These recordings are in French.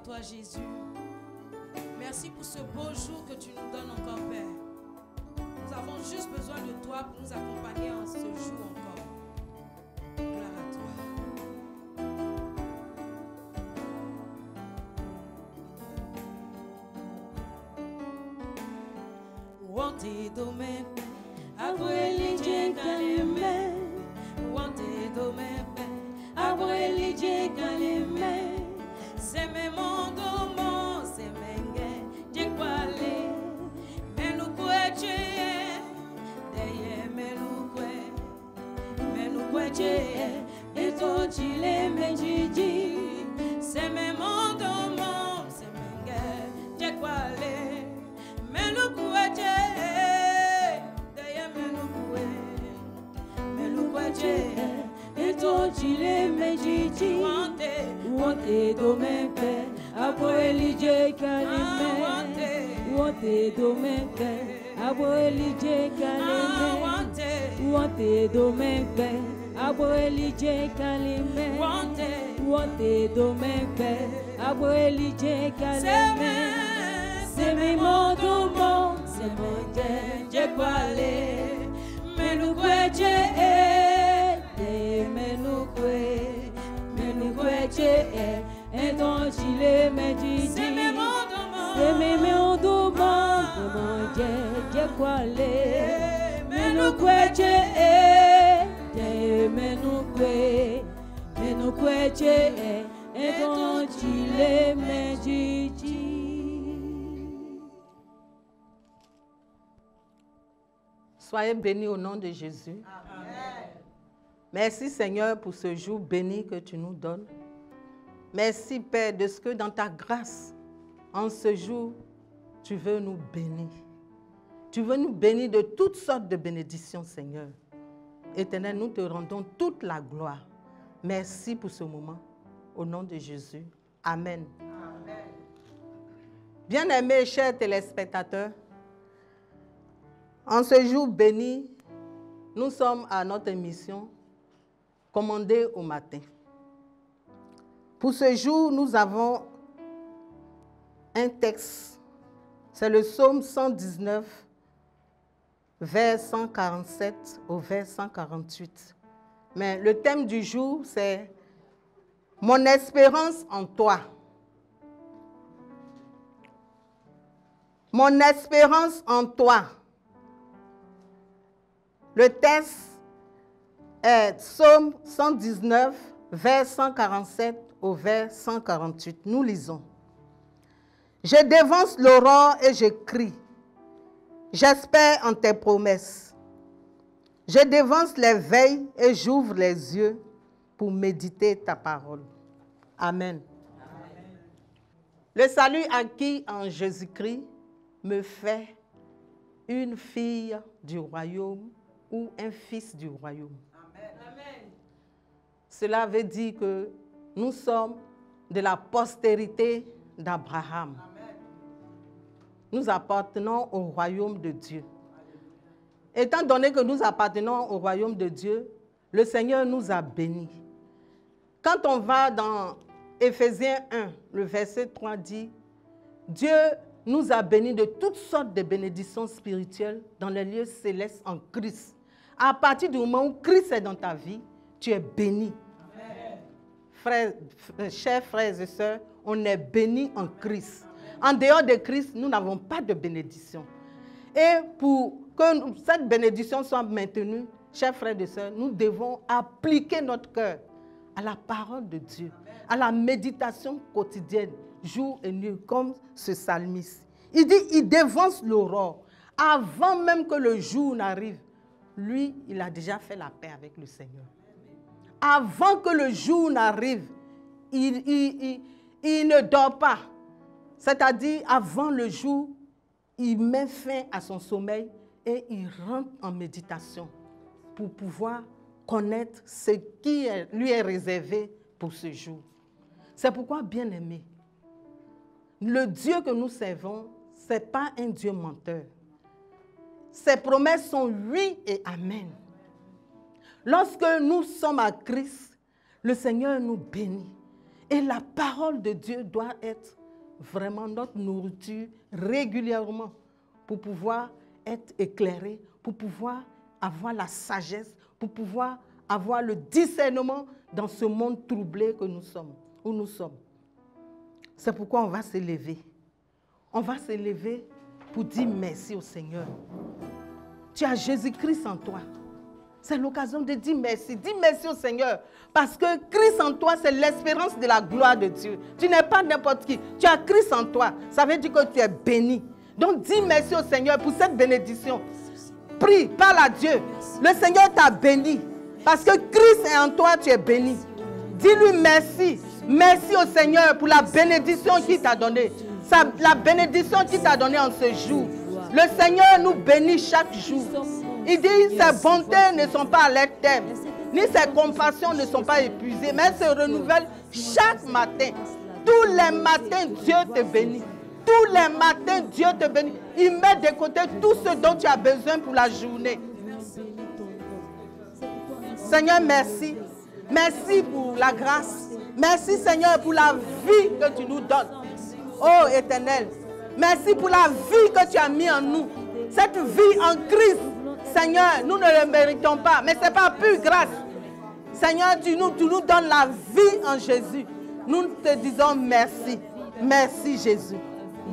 toi, Jésus. Merci pour ce beau jour que tu nous donnes encore, Père. Nous avons juste besoin de toi pour nous accompagner en ce jour encore. Gloire à toi. Wante dome, abueli jengaleme. Wante dome, abueli jengaleme. Seme mondo mo semenge jekwale. Menukwe deye menukwe eto chile menjiji. Seme mondo mo semenge jekwale. Menukwe deye menukwe eto chile menjiji. Wante domempe abueli jekalime. Wante domempe abueli jekalime. Wante domempe abueli jekalime. Wante domempe abueli jekalime. Semi modo mo semonje jekwale. Menukwe eton chile menjiji. Seme modo mo jekwale. Menukwe eton chile menjiji. Soyez bénis au nom de Jésus. Amen. Merci Seigneur pour ce jour béni que tu nous donnes. Merci Père de ce que dans ta grâce, en ce jour, tu veux nous bénir. Tu veux nous bénir de toutes sortes de bénédictions, Seigneur. Éternel, nous te rendons toute la gloire. Merci pour ce moment. Au nom de Jésus. Amen. Amen. Bien-aimés, chers téléspectateurs, en ce jour béni, nous sommes à notre émission Commandée au matin. Pour ce jour, nous avons un texte. C'est le psaume 119, vers 147 au vers 148. Mais le thème du jour, c'est « Mon espérance en toi ». Mon espérance en toi. Le texte est psaume 119, vers 147 au vers 148. Nous lisons. Je dévance l'aurore et je crie. J'espère en tes promesses. Je dévance les veilles et j'ouvre les yeux pour méditer ta parole. Amen. Amen. Le salut acquis en Jésus-Christ me fait une fille du royaume ou un fils du royaume. Amen. Cela veut dire que nous sommes de la postérité d'Abraham. Nous appartenons au royaume de Dieu. Étant donné que nous appartenons au royaume de Dieu, le Seigneur nous a bénis. Quand on va dans Éphésiens 1, le verset 3 dit, Dieu nous a bénis de toutes sortes de bénédictions spirituelles dans les lieux célestes en Christ. À partir du moment où Christ est dans ta vie, tu es béni. Frères, chers frères et sœurs, on est bénis en Christ. En dehors de Christ, nous n'avons pas de bénédiction. Et pour que cette bénédiction soit maintenue, chers frères et sœurs, nous devons appliquer notre cœur à la parole de Dieu, à la méditation quotidienne, jour et nuit, comme ce psalmiste. Il dit, il dévance l'aurore. Avant même que le jour n'arrive, lui, il a déjà fait la paix avec le Seigneur. Avant que le jour n'arrive, il ne dort pas. C'est-à-dire, avant le jour, il met fin à son sommeil et il rentre en méditation pour pouvoir connaître ce qui lui est réservé pour ce jour. C'est pourquoi, bien-aimés, le Dieu que nous servons, ce n'est pas un Dieu menteur. Ses promesses sont oui et amen. Lorsque nous sommes à Christ, le Seigneur nous bénit. Et la parole de Dieu doit être vraiment notre nourriture régulièrement pour pouvoir être éclairé, pour pouvoir avoir la sagesse, pour pouvoir avoir le discernement dans ce monde troublé que nous sommes, où nous sommes. C'est pourquoi on va s'élever. On va s'élever pour dire merci au Seigneur. Tu as Jésus-Christ en toi. C'est l'occasion de dire merci. Dis merci au Seigneur. Parce que Christ en toi, c'est l'espérance de la gloire de Dieu. Tu n'es pas n'importe qui. Tu as Christ en toi. Ça veut dire que tu es béni. Donc dis merci au Seigneur pour cette bénédiction. Prie, parle à Dieu. Le Seigneur t'a béni. Parce que Christ est en toi, tu es béni. Dis-lui merci. Merci au Seigneur pour la bénédiction qu'il t'a donnée. La bénédiction qu'il t'a donnée en ce jour. Le Seigneur nous bénit chaque jour. Il dit, ses bontés ne sont pas à leur terme, ni ses compassions ne sont pas épuisées, mais elles se renouvellent chaque matin. Tous les matins, Dieu te bénit. Tous les matins, Dieu te bénit. Il met de côté tout ce dont tu as besoin pour la journée. Seigneur, merci. Merci pour la grâce. Merci, Seigneur, pour la vie que tu nous donnes. Oh, Éternel, merci pour la vie que tu as mis en nous. Cette vie en Christ. Seigneur, nous ne le méritons pas, mais ce n'est pas pure grâce. Seigneur, tu nous donnes la vie en Jésus. Nous te disons merci. Merci Jésus.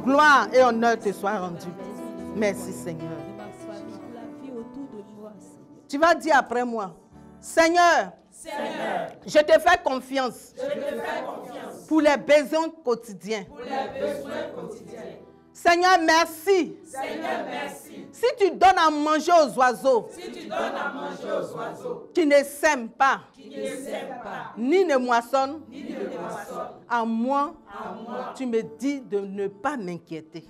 Gloire et honneur te soient rendus. Merci Seigneur. Tu vas dire après moi, Seigneur, je te fais confiance, pour les besoins quotidiens. Seigneur, merci. Si tu donnes à manger aux oiseaux, qui ne sèment pas, ni ne moissonnent, à moi, tu me dis de ne pas m'inquiéter.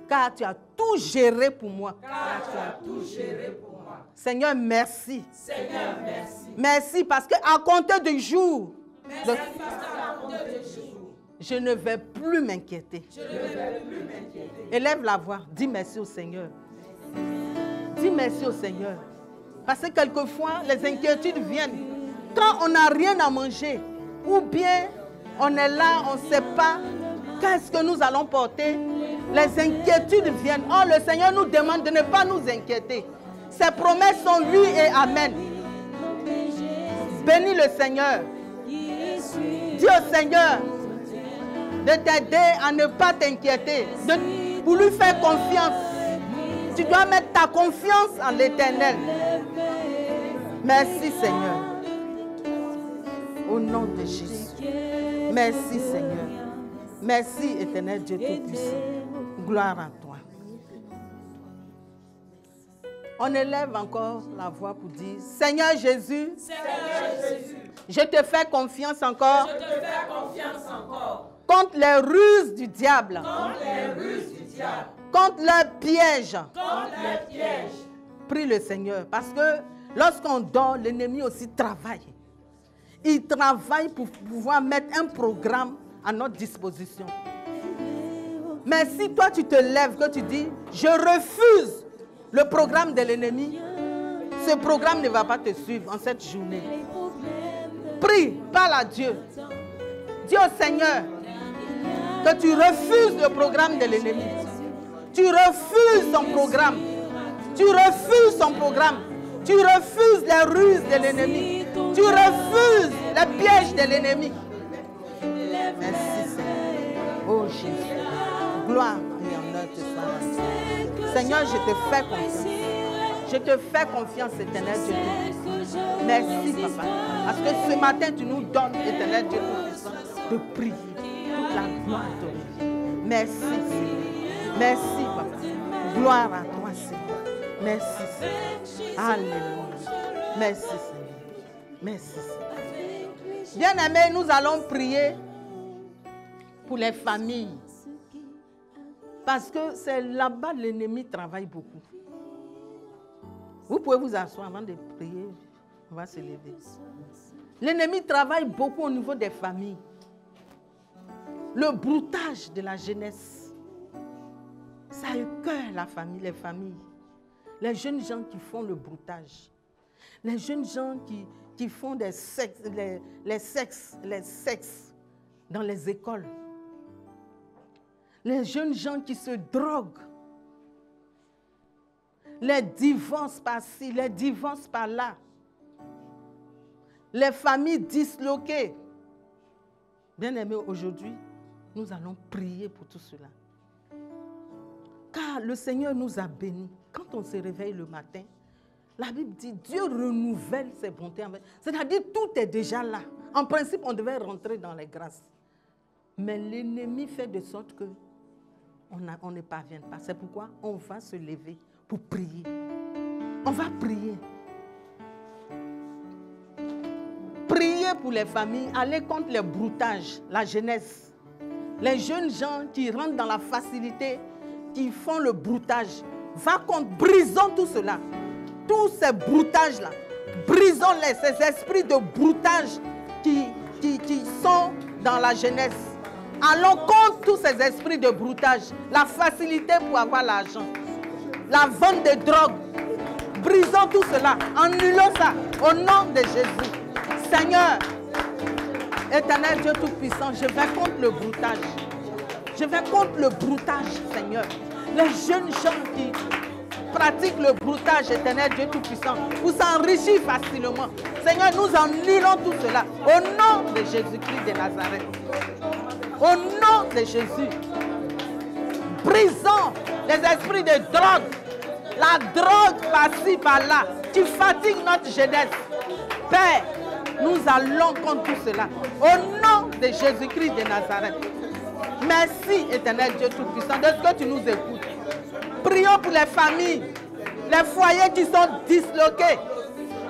Car tu as tout géré pour moi. Seigneur, merci. Merci parce qu'à compter du jour, je ne vais plus m'inquiéter. Élève la voix, dis merci au Seigneur. Dis merci au Seigneur. Parce que quelquefois, les inquiétudes viennent. Quand on n'a rien à manger, ou bien on est là, on ne sait pas qu'est-ce que nous allons porter, les inquiétudes viennent. Oh, le Seigneur nous demande de ne pas nous inquiéter. Ses promesses sont oui et amen. Bénis le Seigneur. Dis au Seigneur de t'aider à ne pas t'inquiéter, pour lui faire confiance. Tu dois mettre ta confiance en l'Éternel. Merci Seigneur. Au nom de Jésus. Merci Seigneur. Merci Éternel Dieu Tout-Puissant. Gloire à toi. On élève encore la voix pour dire, Seigneur Jésus, je te fais confiance encore. Contre les ruses du diable. Contre leurs pièges. Prie le Seigneur. Parce que lorsqu'on dort, l'ennemi aussi travaille. Il travaille pour pouvoir mettre un programme à notre disposition. Mais si toi tu te lèves, que tu dis, je refuse le programme de l'ennemi, ce programme ne va pas te suivre en cette journée. Prie, parle à Dieu. Dis au Seigneur que tu refuses le programme de l'ennemi. Tu refuses son programme. Tu refuses son programme. Tu refuses les ruses de l'ennemi. Tu refuses les pièges de l'ennemi. Merci Seigneur. Oh Jésus. Gloire et honneur te soit. Seigneur, je te fais confiance. Je te fais confiance, Éternel Dieu Tout-Puissant. Merci, Papa. Parce que ce matin, tu nous donnes, Éternel Dieu Tout-Puissant, de prier. Toute la gloire de Dieu. Merci, Seigneur. Merci, Papa. Gloire à toi, Seigneur. Merci, Seigneur. Alléluia. Merci, Seigneur. Merci, Seigneur. Bien-aimés, nous allons prier pour les familles. Parce que c'est là-bas que l'ennemi travaille beaucoup. Vous pouvez vous asseoir avant de prier. On va se lever. L'ennemi travaille beaucoup au niveau des familles. Le broutage de la jeunesse. Ça écoeure la famille, les familles. Les jeunes gens qui font le broutage. Les jeunes gens qui font des sexes, les sexes dans les écoles. Les jeunes gens qui se droguent. Les divorces par-ci, les divorces par-là. Les familles disloquées. Bien-aimés, aujourd'hui, nous allons prier pour tout cela. Car le Seigneur nous a bénis. Quand on se réveille le matin, la Bible dit Dieu renouvelle ses bontés. C'est-à-dire tout est déjà là. En principe, on devait rentrer dans les grâces. Mais l'ennemi fait de sorte que on ne parvient pas. C'est pourquoi on va se lever pour prier. On va prier. Prier pour les familles, aller contre les broutages, la jeunesse. Les jeunes gens qui rentrent dans la facilité, qui font le broutage. Va contre, brisons tout cela. Tous ces broutages-là, brisons-les, ces esprits de broutage qui sont dans la jeunesse. Allons contre tous ces esprits de broutage, la facilité pour avoir l'argent, la vente de drogue. Brisons tout cela, annulons ça au nom de Jésus. Seigneur, éternel Dieu Tout-Puissant, je vais contre le broutage. Je vais contre le broutage, Seigneur. Les jeunes gens qui pratiquent le broutage, éternel Dieu Tout-Puissant, pour s'enrichir facilement. Seigneur, nous annulons tout cela au nom de Jésus-Christ de Nazareth. Au nom de Jésus. Brisons les esprits de drogue. La drogue par-ci, par-là, qui fatigue notre jeunesse. Père, nous allons contre tout cela. Au nom de Jésus-Christ de Nazareth. Merci, éternel Dieu Tout-Puissant, de ce que tu nous écoutes. Prions pour les familles, les foyers qui sont disloqués,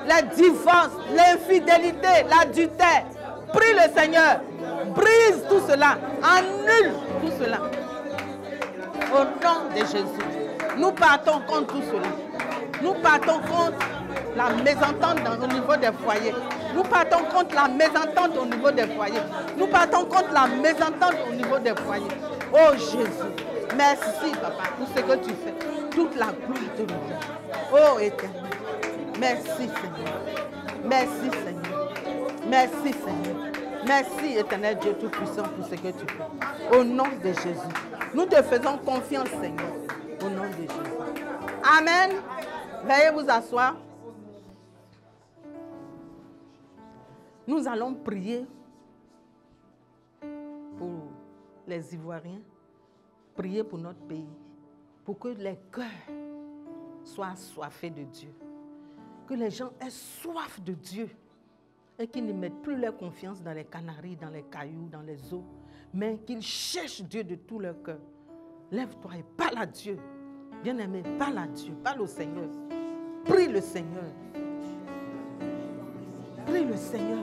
les divorces, l'infidélité, l'adultère. Prie le Seigneur. Brise tout cela. Annule tout cela. Au nom de Jésus. Nous partons contre tout cela. Nous partons contre la mésentente au niveau des foyers. Nous partons contre la mésentente au niveau des foyers. Nous partons contre la mésentente au niveau des foyers. Oh Jésus, merci Papa pour ce que tu fais. Toute la gloire te revient. Oh Éternel, merci Seigneur. Merci Seigneur. Merci Seigneur. Merci Éternel Dieu Tout-Puissant pour ce que tu fais. Au nom de Jésus. Nous te faisons confiance Seigneur. Au nom de Jésus. Amen. Veuillez vous asseoir. Nous allons prier pour les Ivoiriens, prier pour notre pays, pour que les cœurs soient assoiffés de Dieu, que les gens aient soif de Dieu et qu'ils ne mettent plus leur confiance dans les canaries, dans les cailloux, dans les eaux, mais qu'ils cherchent Dieu de tout leur cœur. Lève-toi et parle à Dieu. Bien-aimé, parle à Dieu, parle au Seigneur. Prie le Seigneur. Prie le Seigneur.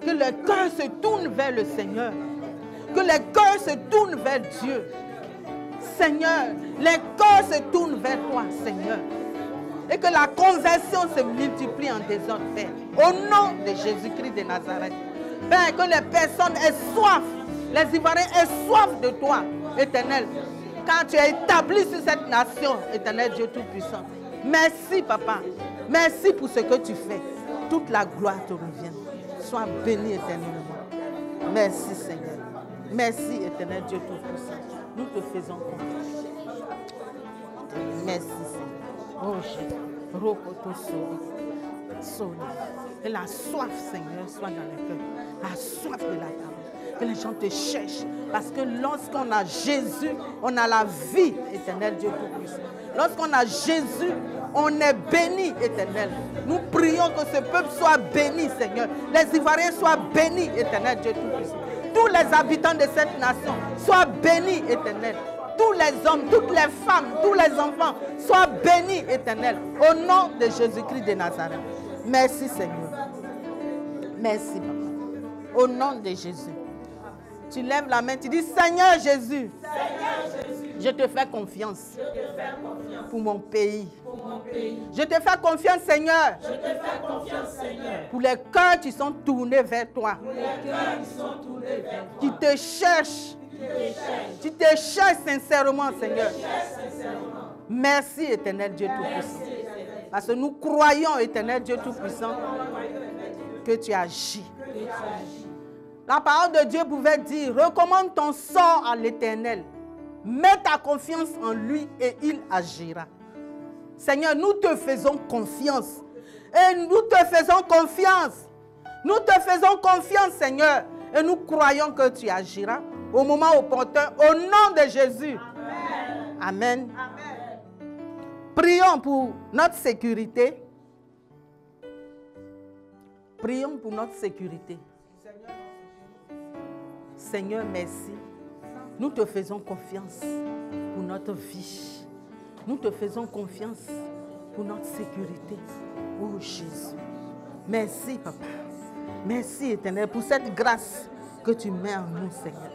Que les cœurs se tournent vers le Seigneur. Que les cœurs se tournent vers Dieu. Seigneur, les cœurs se tournent vers toi, Seigneur. Et que la conversion se multiplie en désordre, Père. Au nom de Jésus-Christ de Nazareth. Père, que les personnes aient soif. Les Ivoiriens aient soif de toi, Éternel. Car tu as établi sur cette nation, Éternel Dieu Tout-Puissant. Merci, Papa. Merci pour ce que tu fais. Toute la gloire te revient. Sois béni éternellement. Merci, Seigneur. Merci, Éternel Dieu Tout-Puissant. Nous te faisons confiance. Merci, Seigneur. Oh, Jésus. Rokoto Soli. Que la soif, Seigneur, soit dans le cœur. La soif de la parole. Que les gens te cherchent. Parce que lorsqu'on a Jésus, on a la vie, Éternel Dieu Tout-Puissant. Lorsqu'on a Jésus, on est béni, Éternel. Nous prions que ce peuple soit béni, Seigneur. Les Ivoiriens soient bénis, Éternel Dieu Tout-Puissant. Tous les habitants de cette nation soient bénis, Éternel. Tous les hommes, toutes les femmes, tous les enfants soient bénis, Éternel. Au nom de Jésus-Christ de Nazareth. Merci, Seigneur. Merci, Papa. Au nom de Jésus. Tu lèves la main, tu dis, Seigneur Jésus, je te fais confiance pour mon pays. Je te fais confiance, Seigneur, pour les cœurs qui sont tournés vers toi, qui te cherchent, qui te cherchent sincèrement, Seigneur. Merci, Éternel Dieu Tout-Puissant. Parce que nous croyons, Éternel Dieu Tout-Puissant, que tu agis. La parole de Dieu pouvait dire, recommande ton sort à l'Éternel. Mets ta confiance en lui et il agira. Seigneur, nous te faisons confiance. Et nous te faisons confiance. Nous te faisons confiance, Seigneur. Et nous croyons que tu agiras au moment opportun. Au nom de Jésus. Amen. Amen. Prions pour notre sécurité. Prions pour notre sécurité. Seigneur, merci. Nous te faisons confiance pour notre vie. Nous te faisons confiance pour notre sécurité. Oh Jésus. Merci, Papa. Merci, Éternel, pour cette grâce que tu mets en nous, Seigneur.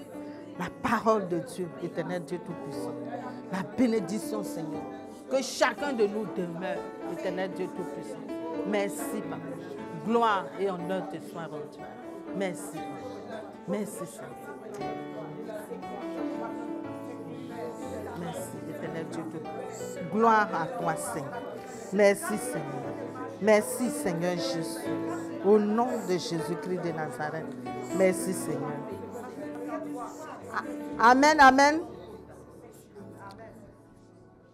La parole de Dieu, Éternel Dieu Tout-Puissant. La bénédiction, Seigneur. Que chacun de nous demeure, Éternel Dieu Tout-Puissant. Merci, Papa. Gloire et honneur te soient rendus. Merci. Merci, Seigneur. Merci, Éternel Dieu Tout-Puissant. Gloire à toi, Seigneur. Merci, Seigneur. Merci, Seigneur Jésus. Au nom de Jésus-Christ de Nazareth. Merci, Seigneur. Amen, amen.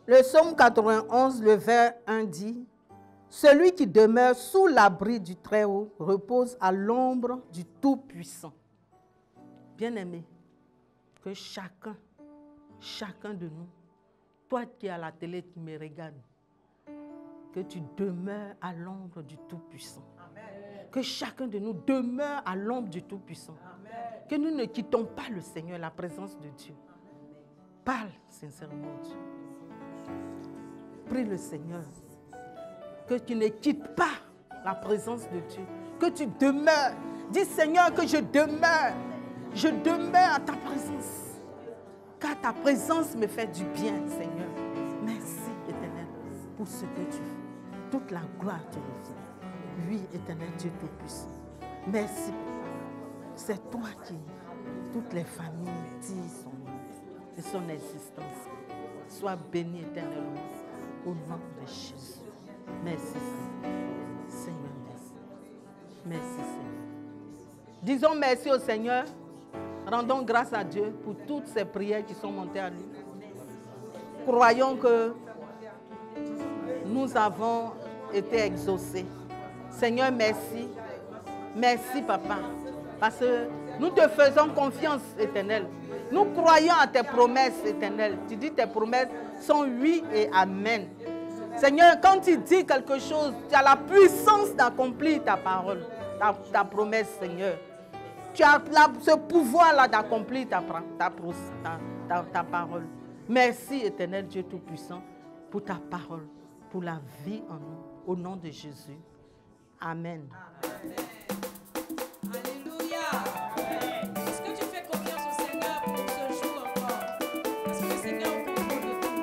Le psaume 91, le vers 1 dit, « Celui qui demeure sous l'abri du Très-Haut repose à l'ombre du Tout-Puissant. » Bien-aimé, que chacun de nous, toi qui es à la télé, tu me regardes, que tu demeures à l'ombre du Tout-Puissant. Que chacun de nous demeure à l'ombre du Tout-Puissant. Que nous ne quittons pas le Seigneur, la présence de Dieu. Parle sincèrement, Dieu. Prie le Seigneur. Que tu ne quittes pas la présence de Dieu. Que tu demeures. Dis Seigneur que je demeure. Je demeure à ta présence. Car ta présence me fait du bien, Seigneur. Merci, Éternel, pour ce que tu fais. Toute la gloire te revient. Oui, Éternel Dieu Tout-Puissant. Merci. C'est toi qui, toutes les familles, disent son nom et son existence. Sois béni éternellement au nom de Jésus. Merci, Seigneur. Seigneur, merci. Merci, Seigneur. Disons merci au Seigneur. Rendons grâce à Dieu pour toutes ces prières qui sont montées à lui. Croyons que nous avons été exaucés. Seigneur, merci. Merci, Papa. Parce que nous te faisons confiance, Éternel. Nous croyons à tes promesses, Éternel. Tu dis tes promesses sont oui et amen. Seigneur, quand tu dis quelque chose, tu as la puissance d'accomplir ta parole, ta promesse, Seigneur. Tu as ce pouvoir-là d'accomplir ta parole. Merci, Éternel Dieu Tout-Puissant, pour ta parole, pour la vie en nous. Au nom de Jésus. Amen. Amen. Alléluia. Est-ce que tu fais confiance au Seigneur pour ce jour encore? Parce que le Seigneur est au contrôle de tout.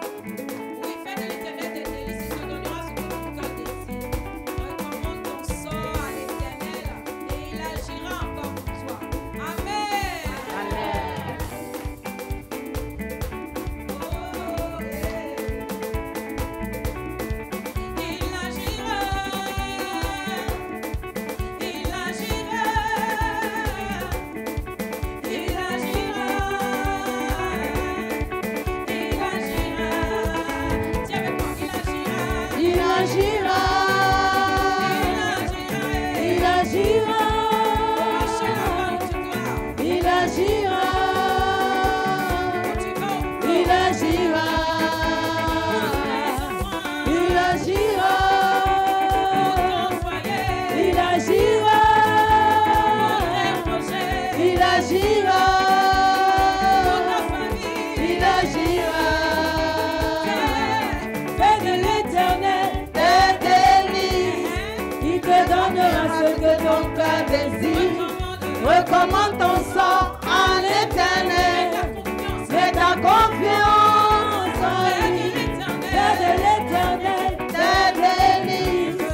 Oui, fais de l'Éternel des délices, il te donnera ce que ton cœur désire. Recommande ton sort à l'Éternel et il agira encore pour toi. Amen. Amen. Oh, yeah. Il agira. Il agira. Il agira. Il agira. Tiens avec moi, il agira. Il agira. Il agira. Il agira. Il agira. Il agira. Il agira. Il agira. Fais de l'Éternel tes délices. Il te donnera ce que ton cœur désire. Recommande ton sort à l'Éternel. Mets ta confiance en lui. Fais de l'Éternel tes délices.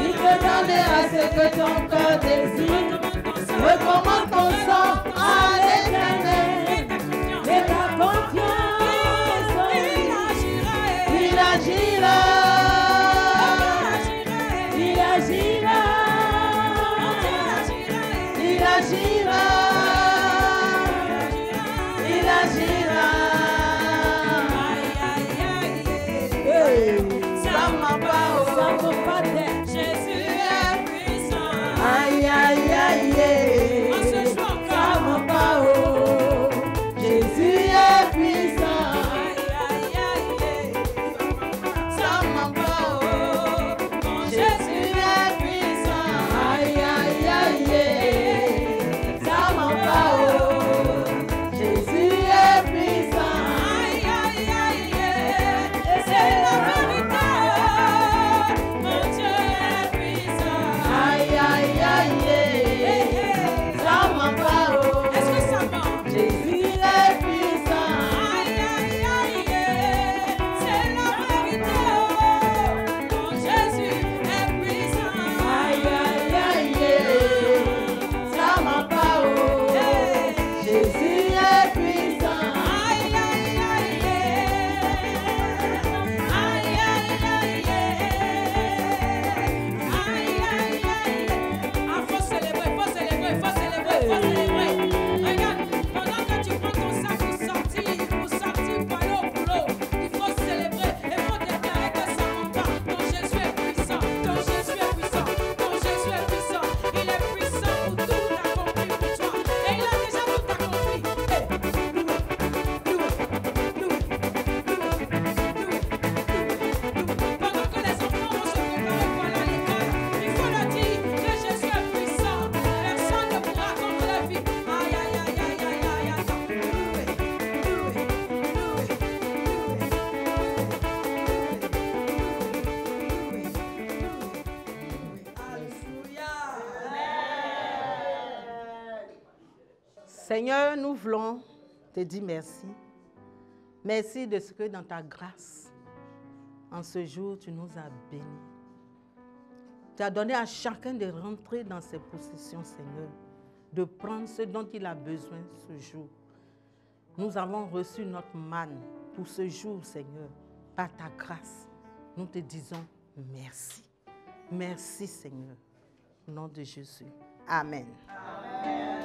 Il te donnera ce que ton cœur désire. Recommande ton sort à l'Éternel. Seigneur, nous voulons te dire merci. Merci de ce que dans ta grâce, en ce jour, tu nous as bénis. Tu as donné à chacun de rentrer dans ses possessions, Seigneur, de prendre ce dont il a besoin ce jour. Nous avons reçu notre manne pour ce jour, Seigneur, par ta grâce. Nous te disons merci. Merci, Seigneur. Au nom de Jésus. Amen. Amen.